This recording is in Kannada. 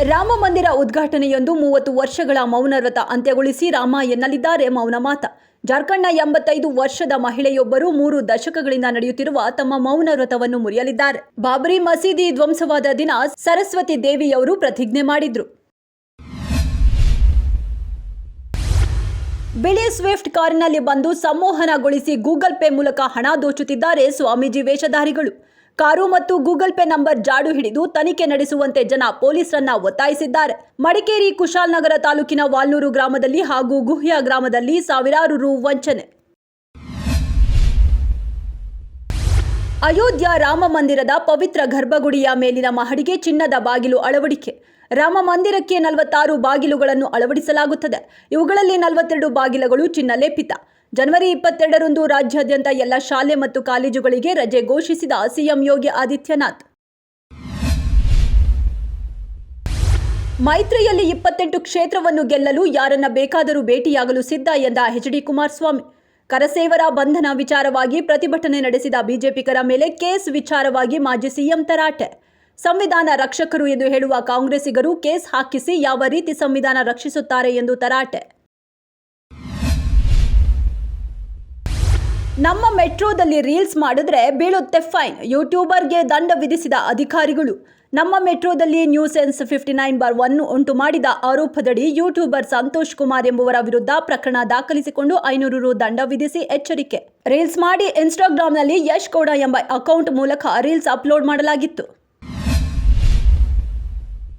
ರಾಮ ಮಂದಿರ ಉದ್ಘಾಟನೆಯೊಂದು 30 ವರ್ಷಗಳ ಮೌನ ವ್ರತ ಅಂತ್ಯಗೊಳಿಸಿ ರಾಮ ಎನ್ನಲಿದ್ದಾರೆ ಮೌನ ಮಾತ. ಜಾರ್ಖಂಡ್ನ 85 ವರ್ಷದ ಮಹಿಳೆಯೊಬ್ಬರು 3 ದಶಕಗಳಿಂದ ನಡೆಯುತ್ತಿರುವ ತಮ್ಮ ಮೌನ ವ್ರತವನ್ನು ಮುರಿಯಲಿದ್ದಾರೆ. ಬಾಬರಿ ಮಸೀದಿ ಧ್ವಂಸವಾದ ದಿನ ಸರಸ್ವತಿ ದೇವಿಯವರು ಪ್ರತಿಜ್ಞೆ ಮಾಡಿದ್ರು. ಬಿಳಿ ಸ್ವಿಫ್ಟ್ ಕಾರಿನಲ್ಲಿ ಬಂದು ಸಂಮೋಹನಗೊಳಿಸಿ ಗೂಗಲ್ ಪೇ ಮೂಲಕ ಹಣ ದೋಚುತ್ತಿದ್ದಾರೆ ಸ್ವಾಮೀಜಿ ವೇಷಧಾರಿಗಳು. ಕಾರು ಮತ್ತು ಗೂಗಲ್ ಪೇ ನಂಬರ್ ಜಾಡು ಹಿಡಿದು ತನಿಖೆ ನಡೆಸುವಂತೆ ಜನ ಪೊಲೀಸರನ್ನ ಒತ್ತಾಯಿಸಿದ್ದಾರೆ. ಮಡಿಕೇರಿ ಕುಶಾಲನಗರ ತಾಲೂಕಿನ ವಾಲ್ನೂರು ಗ್ರಾಮದಲ್ಲಿ ಹಾಗೂ ಗುಹ್ಯ ಗ್ರಾಮದಲ್ಲಿ ಸಾವಿರಾರು ರು ವಂಚನೆ. ಅಯೋಧ್ಯ ರಾಮ ಮಂದಿರದ ಪವಿತ್ರ ಗರ್ಭಗುಡಿಯ ಮೇಲಿನ ಮಹಡಿಗೆ ಚಿನ್ನದ ಬಾಗಿಲು ಅಳವಡಿಕೆ. ರಾಮ ಮಂದಿರಕ್ಕೆ 46 ಬಾಗಿಲುಗಳನ್ನು ಅಳವಡಿಸಲಾಗುತ್ತದೆ. ಇವುಗಳಲ್ಲಿ 42 ಬಾಗಿಲುಗಳು ಚಿನ್ನ ಲೇಪಿತ. ಜನವರಿ 22ರಂದು ರಾಜ್ಯಾದ್ಯಂತ ಎಲ್ಲ ಶಾಲೆ ಮತ್ತು ಕಾಲೇಜುಗಳಿಗೆ ರಜೆ ಘೋಷಿಸಿದ ಸಿಎಂ ಯೋಗಿ ಆದಿತ್ಯನಾಥ್. ಮೈತ್ರಿಯಲ್ಲಿ 28 ಕ್ಷೇತ್ರವನ್ನು ಗೆಲ್ಲಲು ಯಾರನ್ನ ಬೇಕಾದರೂ ಭೇಟಿಯಾಗಲು ಸಿದ್ಧ ಎಂದ ಎಚ್.ಡಿ. ಕುಮಾರಸ್ವಾಮಿ. ಕರಸೇವರ ಬಂಧನ ವಿಚಾರವಾಗಿ ಪ್ರತಿಭಟನೆ ನಡೆಸಿದ ಬಿಜೆಪಿಗರ ಮೇಲೆ ಕೇಸ್ ವಿಚಾರವಾಗಿ ಮಾಜಿ ಸಿಎಂ ತರಾಟೆ. ಸಂವಿಧಾನ ರಕ್ಷಕರು ಎಂದು ಹೇಳುವ ಕಾಂಗ್ರೆಸ್ಸಿಗರು ಕೇಸ್ ಹಾಕಿಸಿ ಯಾವ ರೀತಿ ಸಂವಿಧಾನ ರಕ್ಷಿಸುತ್ತಾರೆ ಎಂದು ತರಾಟೆ. ನಮ್ಮ ಮೆಟ್ರೋದಲ್ಲಿ ರೀಲ್ಸ್ ಮಾಡಿದ್ರೆ ಬೀಳುತ್ತೆ ಫೈನ್, ಯೂಟ್ಯೂಬರ್ಗೆ ದಂಡ ವಿಧಿಸಿದ ಅಧಿಕಾರಿಗಳು. ನಮ್ಮ ಮೆಟ್ರೋದಲ್ಲಿ ನ್ಯೂಸೆನ್ಸ್ 59/1 ಉಂಟು ಮಾಡಿದ ಆರೋಪದಡಿ ಯೂಟ್ಯೂಬರ್ ಸಂತೋಷ್ ಕುಮಾರ್ ಎಂಬುವರ ವಿರುದ್ಧ ಪ್ರಕರಣ ದಾಖಲಿಸಿಕೊಂಡು 500 ರು ದಂಡ ವಿಧಿಸಿ ಎಚ್ಚರಿಕೆ. ರೀಲ್ಸ್ ಮಾಡಿ ಇನ್ಸ್ಟಾಗ್ರಾಂನಲ್ಲಿ ಯಶ್ ಗೌಡ ಎಂಬ ಅಕೌಂಟ್ ಮೂಲಕ ರೀಲ್ಸ್ ಅಪ್ಲೋಡ್ ಮಾಡಲಾಗಿತ್ತು.